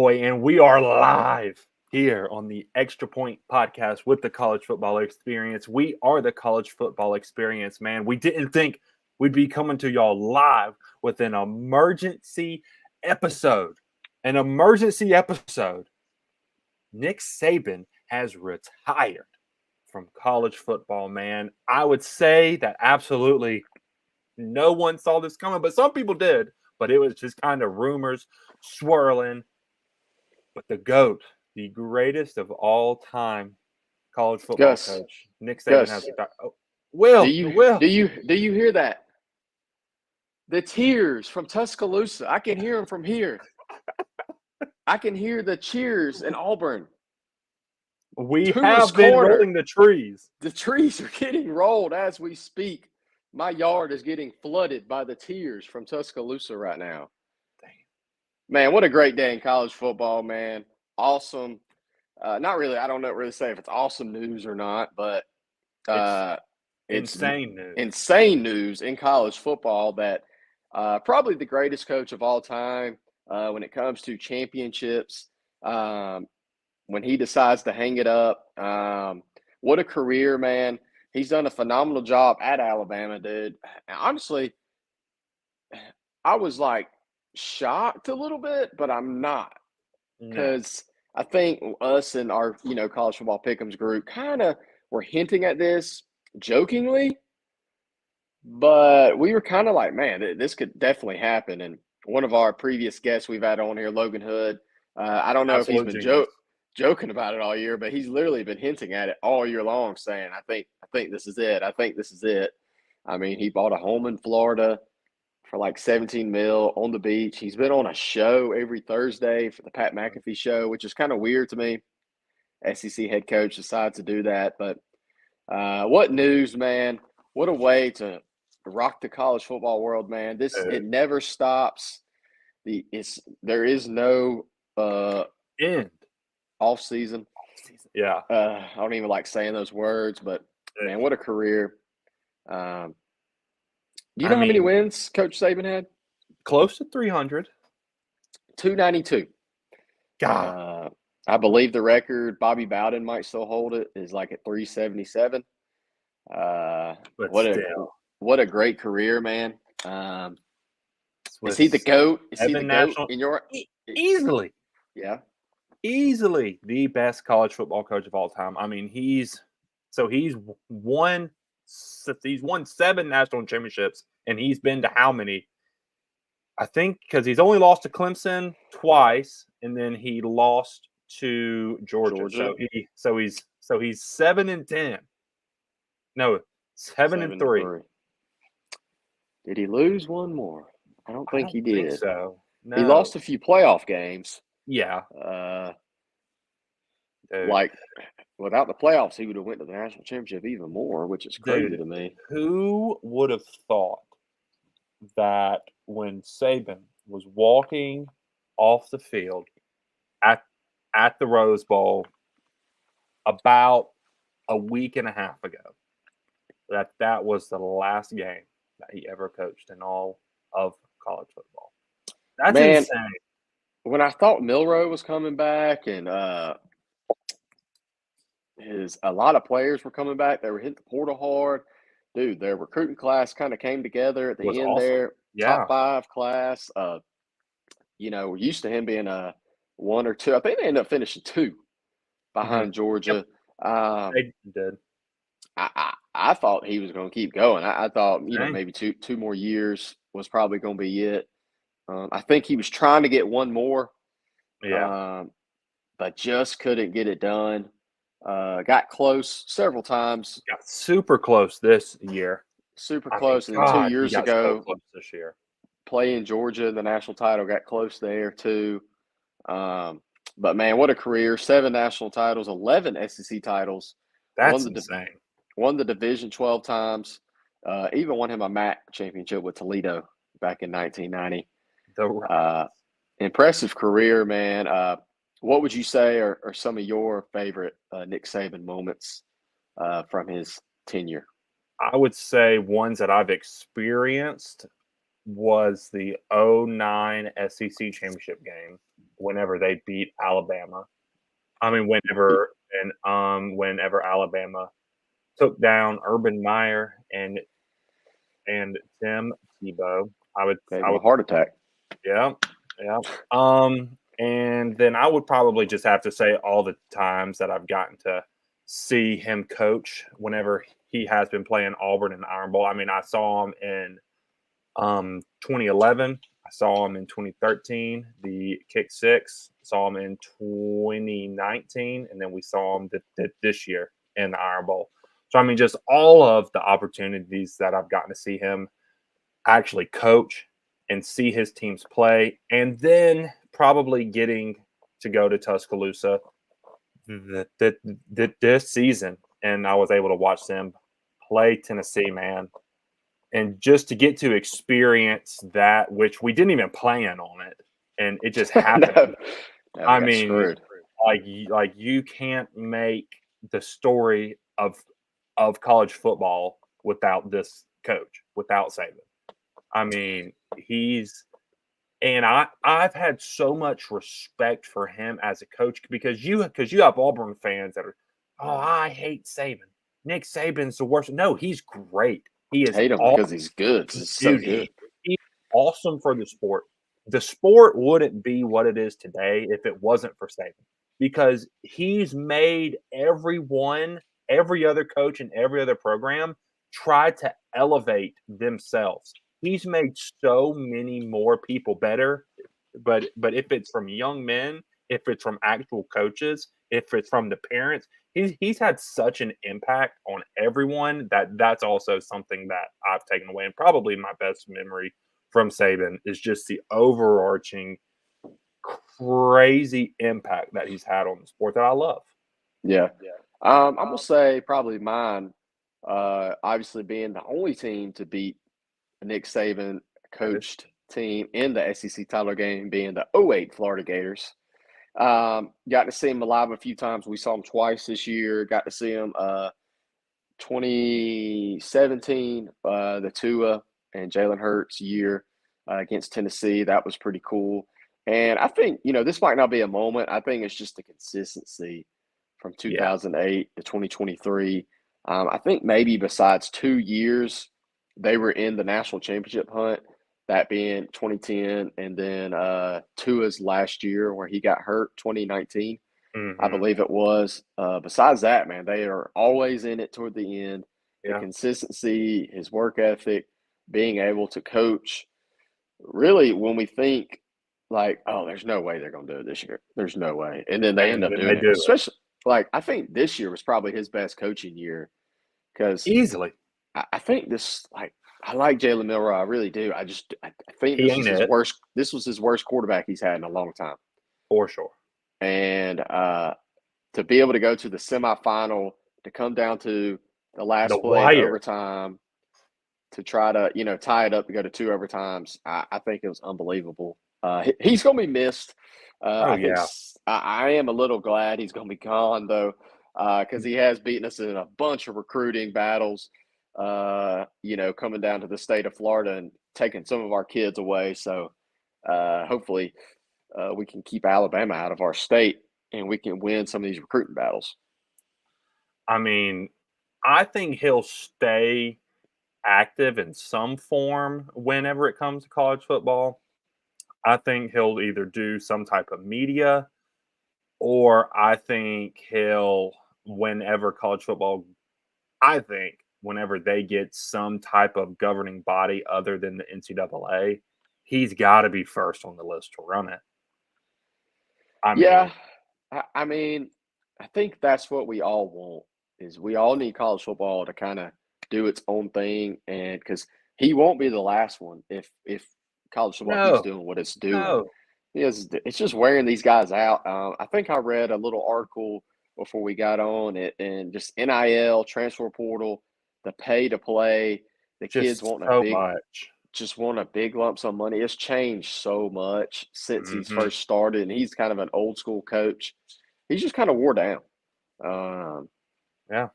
boy, and we are live here on the Extra Point podcast with the College Football Experience. We are the College Football Experience, man. We didn't think we'd be coming to y'all live with an emergency episode. An emergency episode. Nick Saban has retired from college football, man. I would say that absolutely no one saw this coming, but some people did. But it was just kind of rumors swirling. But the GOAT, the greatest of all time college football coach, Nick Saban has retired. Oh, Will. Do you hear that? The tears from Tuscaloosa. I can hear them from here. I can hear the cheers in Auburn. We have been rolling the trees. The trees are getting rolled as we speak. My yard is getting flooded by the tears from Tuscaloosa right now. Damn. Man, what a great day in college football, man. Awesome. Not really. I don't know really say if it's awesome news or not, but It's insane news. Insane news in college football that probably the greatest coach of all time when it comes to championships. When he decides to hang it up, what a career, man. He's done a phenomenal job at Alabama, dude. Honestly, I was like shocked a little bit, but I'm not, because I think us and our college football pick'ems group kind of were hinting at this jokingly, but we were kind of like, man, this could definitely happen. And one of our previous guests we've had on here, Logan Hood, I don't know if he's been joking about it all year, but he's literally been hinting at it all year long, saying, I think this is it. I think this is it. I mean, he bought a home in Florida for like 17 mil on the beach. He's been on a show every Thursday for the Pat McAfee show, which is kind of weird to me. SEC head coach decides to do that. But what news, man. What a way to rock the college football world, man. It never stops. There is no end. Off season. Yeah. I don't even like saying those words, but man, what a career. Do you know how many wins Coach Saban had? Close to 300. 292. God. I believe the record, Bobby Bowden might still hold it, is like at 377. What a great career, man. Is he the GOAT? Is he the GOAT in your easily? Yeah. Easily the best college football coach of all time. I mean, he's won 7 national championships, and he's been to how many? I think because he's only lost to Clemson twice, and then he lost to Georgia. So he's 7-10. No, 7-3. Did he lose one more? I don't think he did. Think so. No. He lost a few playoff games. Yeah. Like without the playoffs, he would have went to the national championship even more, which is crazy to me. Who would have thought that when Saban was walking off the field at the Rose Bowl about a week and a half ago, that was the last game that he ever coached in all of college football? That's insane. When I thought Milroe was coming back and a lot of players were coming back, they were hitting the portal hard. Dude, their recruiting class kind of came together at the end awesome. there. Yeah. Top 5 class. We're used to him being a 1 or 2. I think they ended up finishing 2 behind Georgia. Yep. They did. I thought he was going to keep going. I thought, maybe two more years was probably going to be it. I think he was trying to get one more. Yeah. But just couldn't get it done. Got close several times. Got super close this year. Super close. And then 2 years ago, so close this year. Playing Georgia, the national title, got close there too. But man, what a career. 7 national titles, 11 SEC titles. That's insane. Won the division 12 times. Even won him a MAC championship with Toledo back in 1990. Impressive career, man. What would you say are some of your favorite Nick Saban moments from his tenure? I would say ones that I've experienced was the 2009 SEC championship game whenever they beat Alabama. I mean, whenever Alabama took down Urban Meyer and Tim Tebow. Gave I him a would heart attack. Yeah, yeah. And then I would probably just have to say all the times that I've gotten to see him coach whenever he has been playing Auburn in the Iron Bowl. I mean, I saw him in 2011. I saw him in 2013, the kick six. Saw him in 2019, and then we saw him this year in the Iron Bowl. So I mean, just all of the opportunities that I've gotten to see him actually coach and see his teams play, and then probably getting to go to Tuscaloosa this season, and I was able to watch them play Tennessee, man, and just to get to experience that, which we didn't even plan on it, and it just happened. No, no, we I got mean, screwed. like you can't make the story of college football without this coach, without Saban. I mean, I've had so much respect for him as a coach because you have Auburn fans that are, oh, I hate Saban. Nick Saban's the worst. No, he's great. He is Hate him awesome, because he's good. He's so dude. good. He's awesome for the sport. The sport wouldn't be what it is today if it wasn't for Saban because he's made every other coach and every other program try to elevate themselves. He's made so many more people better, but if it's from young men, if it's from actual coaches, if it's from the parents, he's had such an impact on everyone that's also something that I've taken away. And probably my best memory from Saban is just the overarching crazy impact that he's had on the sport that I love. Yeah. I'm gonna say probably mine. Obviously, being the only team to beat Nick Saban coached team in the SEC title game, being the '08 Florida Gators. Got to see him live a few times. We saw him twice this year. Got to see him 2017, the Tua and Jalen Hurts year against Tennessee. That was pretty cool. And I think, this might not be a moment. I think it's just the consistency from Yeah. 2008 to 2023. I think maybe besides 2 years, they were in the national championship hunt, that being 2010, and then Tua's last year where he got hurt, 2019. I Mhm. believe it was. Besides that, man, they are always in it toward the end. The Yeah. consistency, his work ethic, being able to coach. Really, when we think like, oh, there's no way they're going to do it this year. There's no way. And then they end And up then doing they it. do it. Especially, I think this year was probably his best coaching year because Easily. I think I like Jalen Milroe. I really do. I think He ain't it This was his worst quarterback he's had in a long time. for sure. And to be able to go to the semifinal, to come down to the The last play in wire. overtime, to try to tie it up to go to two overtimes, I think it was unbelievable. He's going to be missed. Oh, I think yeah. I am a little glad he's going to be gone though, because he has beaten us in a bunch of recruiting battles. Coming down to the state of Florida and taking some of our kids away. So hopefully we can keep Alabama out of our state and we can win some of these recruiting battles. I mean, I think he'll stay active in some form whenever it comes to college football. I think he'll either do some type of media or I think whenever college football, I think whenever they get some type of governing body other than the NCAA, he's got to be first on the list to run it. I Yeah, mean, I mean, I think that's what we all want is we all need college football to kind of do its own thing, and because he won't be the last one if college football keeps no, doing what it's doing. no, It's just wearing these guys out. I think I read a little article before we got on it, and just NIL transfer portal, the pay to play, the kids just wanting so much. just want a big lump sum of money. It's changed so much since he's Hmm. first started, and he's kind of an old school coach. He's just kind of wore down. Um, Yeah.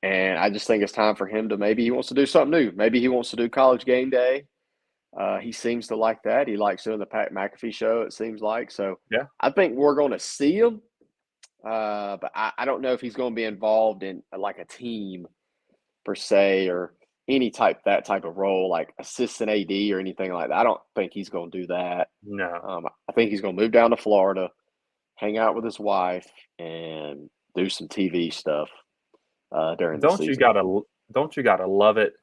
and I just think it's time for him to maybe he wants to do something new. Maybe he wants to do college game day. He seems to like that. He likes doing the Pat McAfee show, it seems like. So Yeah. I think we're going to see him, but I don't know if he's going to be involved in like a team per se or that type of role, like assistant AD or anything like that. I don't think he's going to do that. No. I think he's going to move down to Florida, hang out with his wife, and do some TV stuff during the Don't you season. gotta love it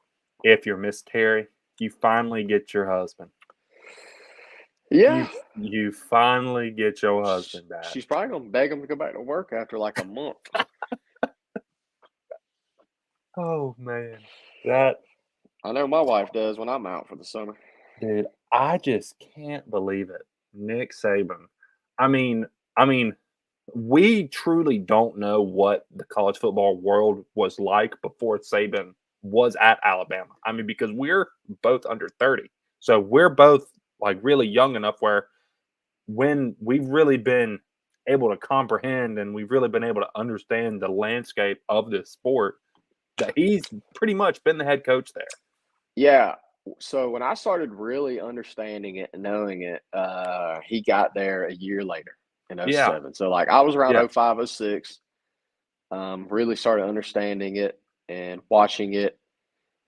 if you're Miss Terry, you finally get your husband. Yeah, You finally get your husband back. she's probably going to beg him to go back to work after like a month. Oh man. That I know my wife does when I'm out for the summer. dude, I just can't believe it. Nick Saban. I mean, we truly don't know what the college football world was like before Saban was at Alabama. I mean, because we're both under 30. So we're both like really young enough where when we've really been able to comprehend and we've really been able to understand the landscape of this sport, that he's pretty much been the head coach there. Yeah. So when I started really understanding it and knowing it, he got there a year later in Yeah. '07. So like I was around Yeah. '05, '06, really started understanding it and watching it,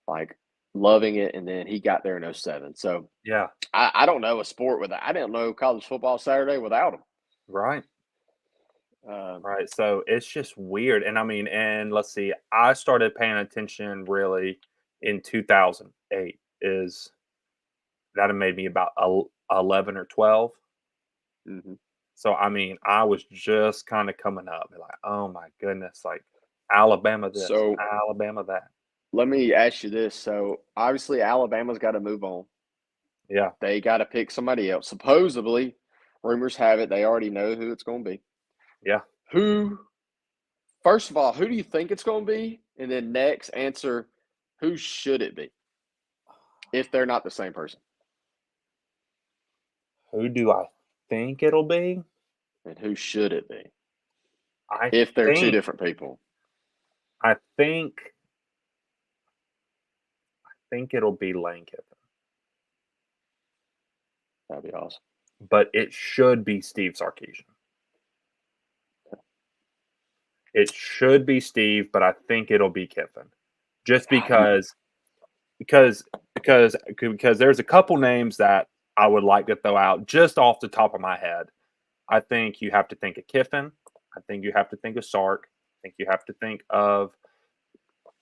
like loving it, and then he got there in '07. So Yeah. I don't know a sport without. I didn't know college football Saturday without him. Right. Um, Right. So it's just weird. And I mean, and let's see, I started paying attention really in 2008 is that had made me about 11 or 12. mhm. So I mean, I was just kind of coming up like, oh my goodness, like Alabama this, So Alabama that. let me ask you this. So obviously Alabama's got to move on. Yeah. They got to pick somebody else. Supposedly, rumors have it they already know who it's going to be. Yeah. Who, first of all, who do you think it's going to be? And then next, answer who should it be if they're not the same person? Who do I think it'll be? And who should it be I if they're two think different people? I think it'll be Lane Kiffin, That'd be awesome. but it should be Steve Sarkisian. It should be Steve, but I think it'll be Kiffin. Just because because there's a couple names that I would like to throw out just off the top of my head. I think you have to think of Kiffin. I think you have to think of Sark. I think you have to think of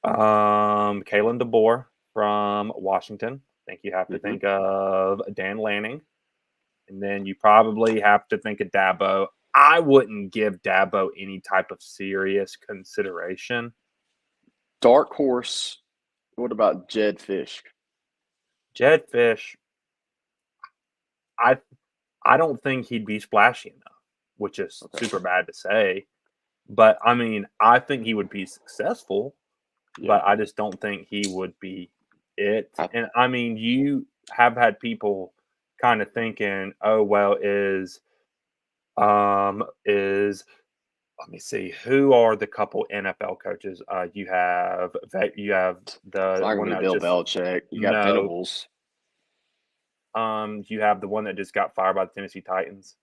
Kalen DeBoer from Washington. I think you have to Mm-hmm. think of Dan Lanning. And then you probably have to think of Dabo. I wouldn't give Dabo any type of serious consideration. Dark horse. What about Jed Fish? Jed Fish, I I don't think he'd be splashy enough, which is Okay. super bad to say. But I mean, I think he would be successful, Yeah. but I just don't think he would be it. I- And I mean, you have had people kind of thinking, oh well, is let me see, who are the couple NFL coaches? You have It's the not going one to be that Bill just Belichick. You got no. Venables. You have the one that just got fired by the Tennessee Titans.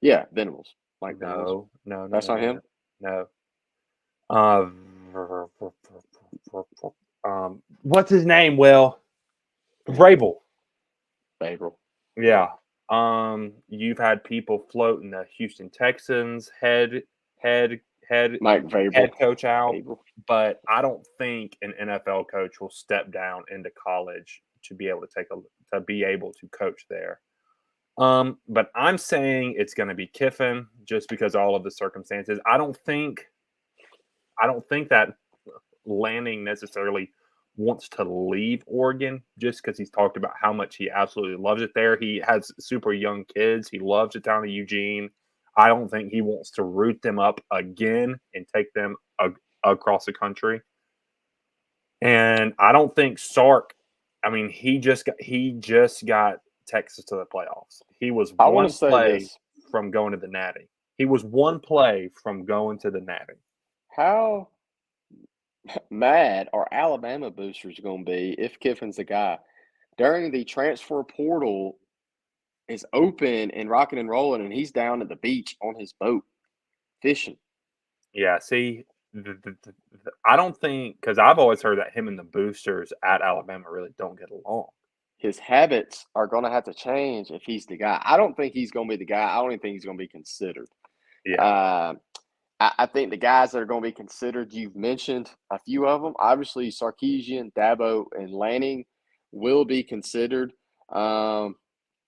Yeah, Venables. Mike Venables. No, no, no, That's no, not no, him? no. Uh, what's his name? Will Vrabel. Babel. Yeah. You've had people floating the Houston Texans head Mike Vrabel. head coach out, Vrabel. but I don't think an NFL coach will step down into college to be able to coach there. But I'm saying it's going to be Kiffin just because all of the circumstances. I don't think that Lanning necessarily wants to leave Oregon just because he's talked about how much he absolutely loves it there. He has super young kids. He loves the town of Eugene. I don't think he wants to root them up again and take them across the country. And I don't think Sark. I mean, he just got Texas to the playoffs. He was I want one to say play this. from going to the Natty. He was one play from going to the Natty. How mad are Alabama boosters going to be if Kiffin's the guy? during the transfer portal is open and rocking and rolling, and he's down at the beach on his boat fishing. Yeah, see, I don't think because I've always heard that him and the boosters at Alabama really don't get along. His habits are going to have to change if he's the guy. I don't think he's going to be the guy. I don't even think he's going to be considered. Yeah, Uh, I think the guys that are going to be considered, you've mentioned a few of them. Obviously, Sarkisian, Dabo, and Lanning will be considered.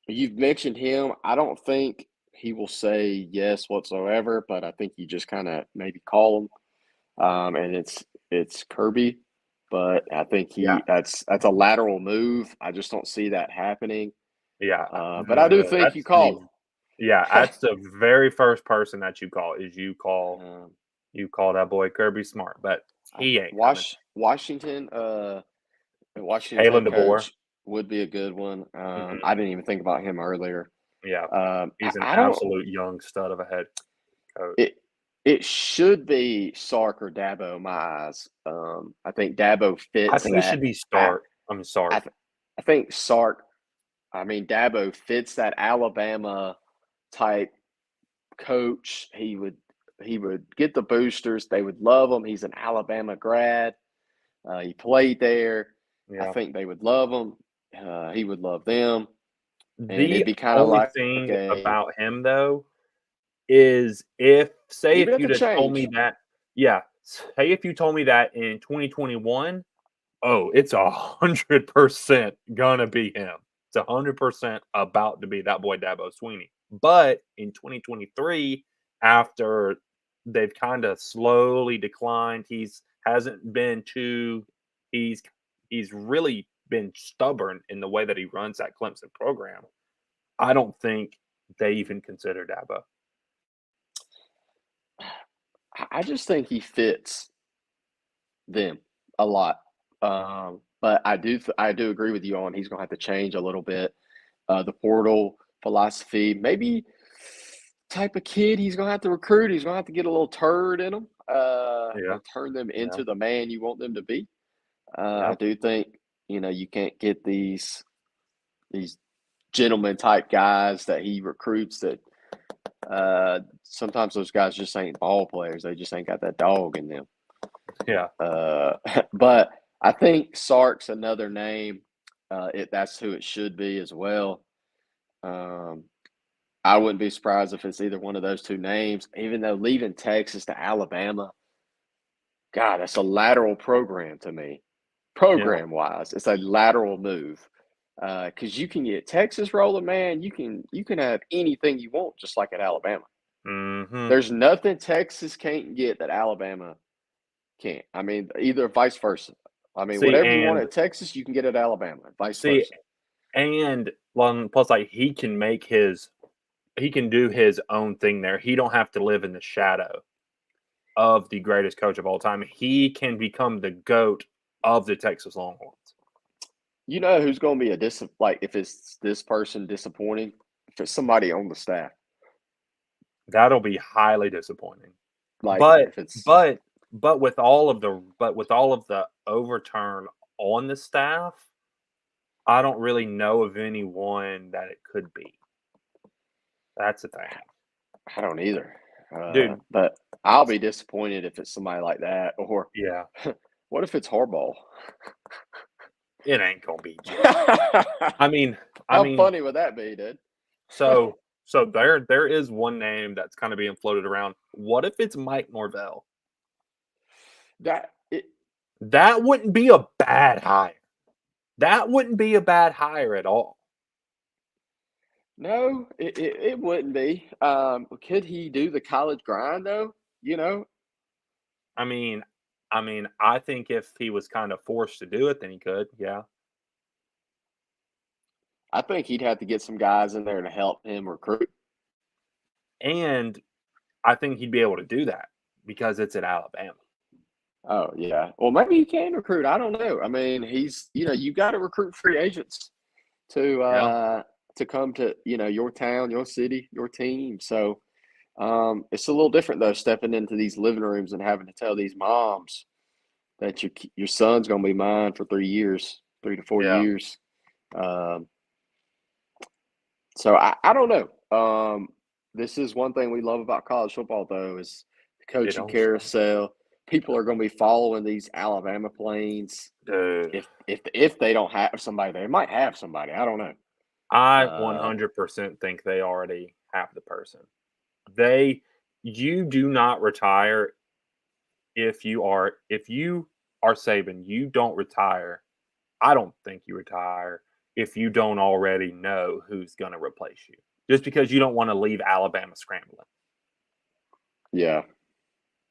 You've mentioned him. I don't think he will say yes whatsoever, but I think you just kind of maybe call him. And it's Kirby, but I think yeah, that's a lateral move. I just don't see that happening. yeah. But I do think you called him. Yeah, that's the very first person that you call is Um, you call that boy Kirby Smart, but he ain't coming. Washington's Kalen head DeBoer. coach would be a good one. Mhm. I didn't even think about him earlier. Yeah, he's an I don't. absolute young stud of a head coach. It should be Sark or Dabo in my eyes. I think Dabo I fits think it that. should be I Start. I'm sorry. I, th- I think Sark. I mean Dabo fits that Alabama type coach. He would get the boosters. They would love him. He's an Alabama grad. He played there. I Yeah. think they would love him. He would love them, and it'd The be kind of only like thing a about him though is if say even if at the you'd have told me change. that yeah, say if you told me that in 2021, oh, it's 100% gonna be him. It's 100% about to be that boy Dabo Sweeney. But in 2023, after they've kind of slowly declined, he's hasn't been too he's he's really been stubborn in the way that he runs that Clemson program. I don't think they even consider Dabo. I just think he fits them a lot. But I do agree with you on he's gonna have to change a little bit. The portal philosophy, maybe type of kid he's gonna have to recruit. He's gonna have to get a little turd in them Yeah, and turn them yeah, into the man you want them to be. I yep, do think you can't get these gentleman type guys that he recruits that sometimes those guys just ain't ball players. They just ain't got that dog in them. yeah, Uh, but I think Sark's another name. That's who it should be as well. Um, I wouldn't be surprised if it's either one of those two names. Even though leaving Texas to Alabama, God, that's a lateral program to me. yeah. Program wise, it's a lateral move. Because you can get Texas rolling, man. You can have anything you want, just like at Alabama. Mhm. There's nothing Texas can't get that Alabama can't. I mean, either vice versa. I mean, See, whatever you want and at Texas, you can get at Alabama, vice see, versa. and plus, like he can do his own thing there. He don't have to live in the shadow of the greatest coach of all time. He can become the goat of the Texas Longhorns. You know who's going to be like if it's this person disappointing, if it's somebody on the staff, That'll be highly disappointing. like But if it's but but with all of the overturn on the staff, I don't really know of anyone that it could be. That's the thing. I don't either. Dude, But I'll be disappointed if it's somebody like that. Or yeah, what if it's Harbaugh? it ain't gonna be Jimmy. How I mean I mean, funny would that be, dude? so there is one name that's kinda being floated around. What if it's Mike Norvell? that it, That wouldn't be a bad hire. That wouldn't be a bad hire at all. no, it wouldn't be. Could he do the college grind though? You know, I mean I think if he was kind of forced to do it, then he could, yeah. I think he'd have to get some guys in there to help him recruit. And I think he'd be able to do that because it's at Alabama. Oh yeah. Well, maybe he can recruit. I don't know. I mean, you got to recruit free agents to Yeah, uh to come to your town, your city, your team. So it's a little different though, stepping into these living rooms and having to tell these moms that your son's gonna be mine for 3 years, 3 to 4 yeah, years. Um, so I don't know. This is one thing we love about college football, though, is the It coaching don't stop. carousel. People are going to be following these Alabama planes. Dude, If they don't have somebody, they might have somebody. I don't know. I Uh, 100% think they already have the person. You do not retire if you are Saban, you don't retire. I don't think you retire if you don't already know who's going to replace you. Just because you don't want to leave Alabama scrambling. yeah.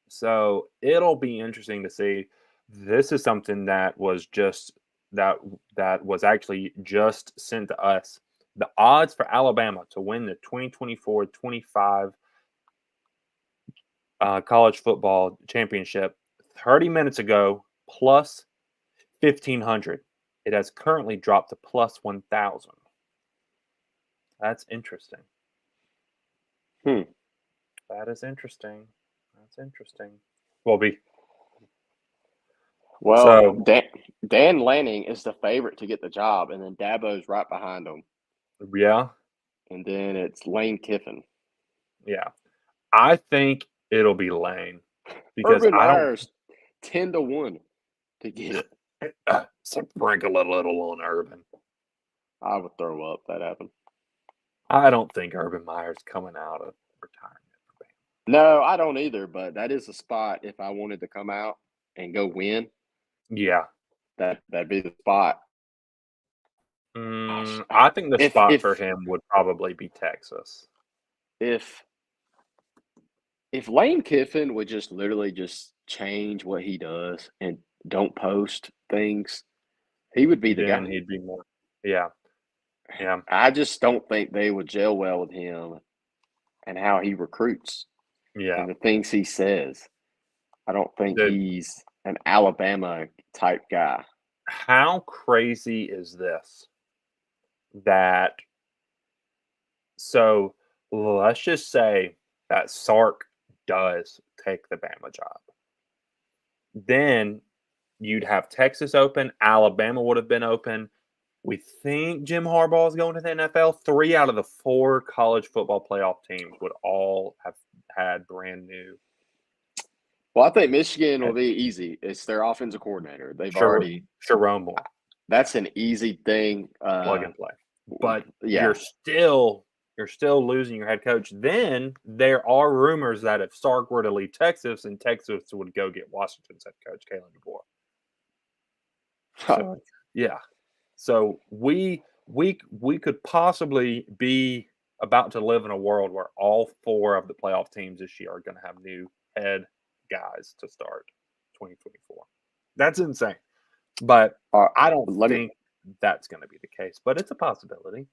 So it'll be interesting to see. This is something that was just that that was actually just sent to us. The odds for Alabama to win the 2024-25 college football championship 30 minutes ago plus 1,500. It has currently dropped to plus 1,000. That's interesting. Hmm. That is interesting. That's interesting. Well, Well, so Dan Lanning is the favorite to get the job, and then Dabo's right behind him, yeah, and then it's Lane Kiffin. yeah. I think it'll be Lane because Urban I don't Meyer's 10-1 to get it. sprinkle a little on Urban. I would throw up if that happened. I don't think Urban Meyer's coming out of retirement. No, I don't either, but that is a spot if I wanted to come out and go win, Yeah. that'd be the spot. Gosh, I think the if spot for if him would probably be Texas. if if Lane Kiffin would just literally just change what he does and don't post things, he would be the Then guy. he'd be more. Yeah. Yeah. I just don't think they would gel well with him and how he recruits Yeah. and the things he says. I don't think Dude, he's an Alabama type guy. how crazy is this? That so let's just say that Sark does take the Bama job. Then you'd have Texas open, Alabama would have been open. We think Jim Harbaugh is going to the NFL. 3 out of the 4 college football playoff teams would all have had brand new. Well, I think Michigan will be easy. It's their offensive coordinator. They've Sure, already Sharon Moore, that's an easy thing. plug and play. But Yeah. you're still losing your head coach. Then there are rumors that if Sark were to leave Texas, and Texas would go get Washington's head coach, Kalen DeBoer. So yeah. So we could possibly be about to live in a world where all 4 of the playoff teams this year are going to have new head guys to start 2024. That's insane. But I don't Let me think that's going to be the case, but it's a possibility.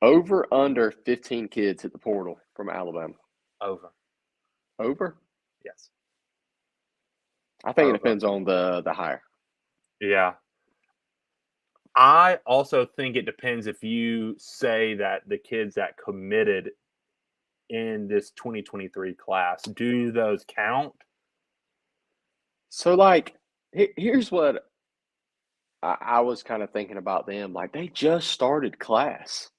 over under 15 kids hit the portal from Alabama. Over. Over? Yes. I think it Over. depends on the hire. Yeah. I also think it depends if you say that the kids that committed in this 2023 class, do those count? So, like, here's what I was kind of thinking about them. Like, they just started class.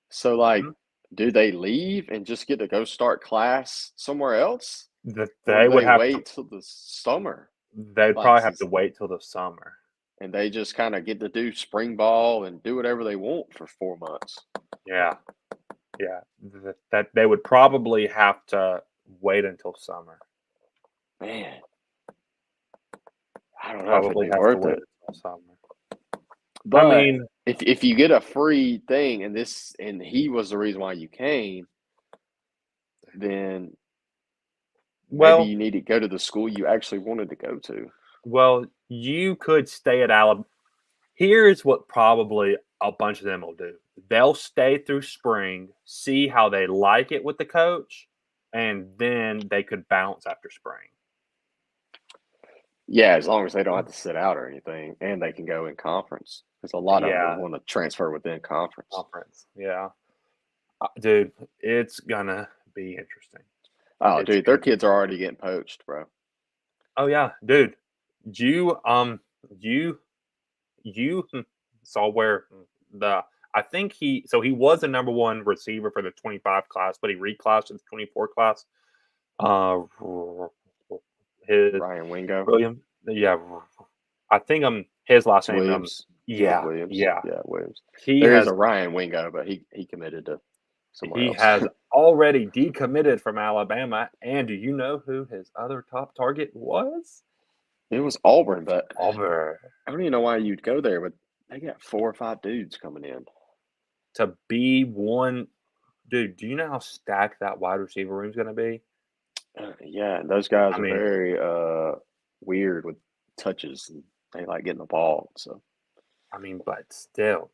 So, like, Mhm. do they leave and just get to go start class somewhere else? That Or they do would they have to wait till the summer they'd probably have to classes wait till the summer. and they just kind of get to do spring ball and do whatever they want for 4 months? Yeah. Yeah. That they would probably have to wait until summer. Man, I don't know if it'd Probably be have to worth wait it. until summer. I But mean, if you get a free thing and he was the reason why you came, then maybe well, you need to go to the school you actually wanted to go to. you could stay at Alabama. Here's what probably a bunch of them will do. They'll stay through spring, see how they like it with the coach, and then they could bounce after spring. Yeah, as long as they don't have to sit out or anything, and they can go in conference. Because a lot of them will Yeah, want to transfer within conference. conference. Yeah. Dude, it's gonna be interesting. Oh, It's dude, their gonna be kids are already getting poached, bro. Oh yeah, dude. You you you saw where I think he was the number one receiver for the 25 class, but he reclassed to the 24 class. His Ryan Wingo. William, yeah, I think his last name. Williams. Yeah, Williams. yeah. Yeah, Williams. He There is has a Ryan Wingo, but he committed to somewhere he else. has already decommitted from Alabama. And do you know who his other top target was? It was Auburn, but Auburn. I don't even know why you'd go there, but they got 4 or 5 dudes coming in. To be one, dude, do you know how stacked that wide receiver room is going to be? Yeah, and those guys I are mean, very weird with touches, and they like getting the ball. So but still,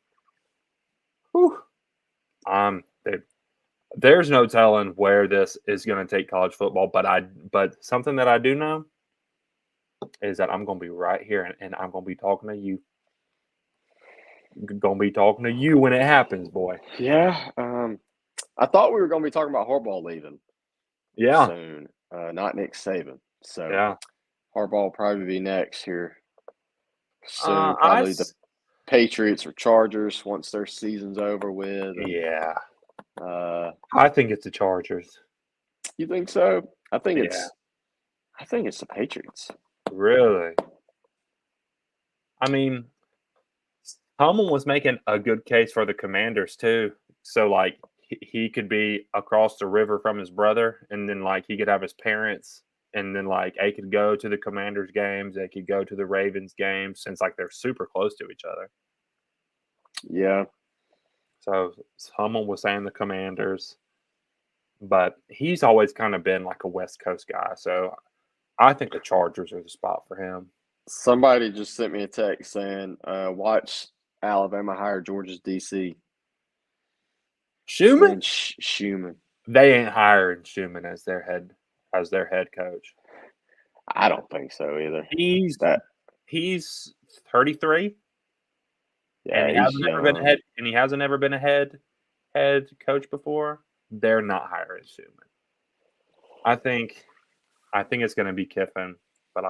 whew, dude, there's no telling where this is going to take college football. But something that I do know is that I'm going to be right here, and I'm going to be talking to you. Going to be talking to you when it happens, boy. yeah, I thought we were going to be talking about Harbaugh leaving Yeah, soon, not Nick Saban. So yeah. Harbaugh will probably be next here soon. I Probably the Patriots or Chargers once their season's over with. And, yeah. uh, I think it's the Chargers. you think so? I think Yeah, it's the Patriots. really. I mean, Hummel was making a good case for the Commanders too. So like he could be across the river from his brother, and then like he could have his parents, and then like they could go to the Commanders games, they could go to the Ravens games, since like they're super close to each other. Yeah. So Hummel was saying the Commanders, but he's always kind of been like a West Coast guy. So I think the Chargers are the spot for him. Somebody just sent me a text saying, watch Alabama hire Georgia's DC. His Schumann? name's Schumann. They ain't hiring Schumann as their head coach. I don't think so either. He's That 33, and yeah, he's young. he hasn't ever been a head coach before. They're not hiring Schumann. I think it's going to be Kiffin, but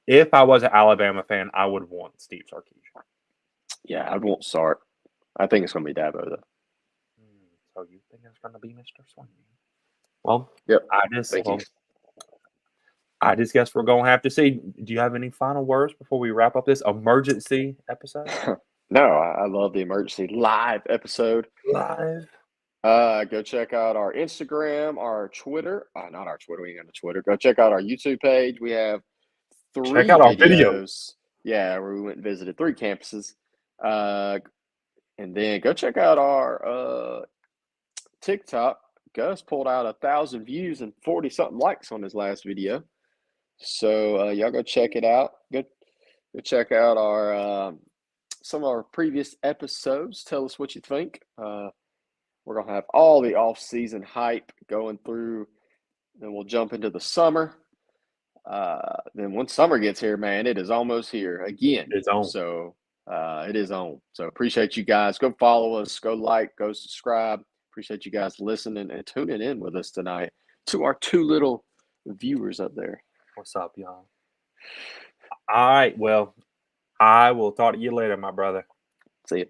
if I was an Alabama fan, I would want Steve Sarkisian. Yeah, I'd want Sark. I think it's gonna be Dabo though. So you think it's going to be Mr. Sweeney? Well, Yep. I just guess we're going to have to see. Do you have any final words before we wrap up this emergency episode? No, I love the emergency live episode. Live. Go check out our Instagram, our Twitter. Not our Twitter. We ain't got a Twitter. Go check out our YouTube page. We have 3 Check out our videos. Yeah, where we went and visited 3 campuses. And then go check out our TikTok. Gus pulled out 1,000 views and 40-something likes on his last video. So y'all go check it out. Go check out our some of our previous episodes. Tell us what you think. We're gonna have all the off-season hype going through. Then we'll jump into the summer. Then once summer gets here, man, it is almost here again. It's on. So it is on. So appreciate you guys. Go follow us. Go like. Go subscribe. Appreciate you guys listening and tuning in with us tonight. To our 2 little viewers up there. What's up, y'all? All right. Well, I will talk to you later, my brother. See you.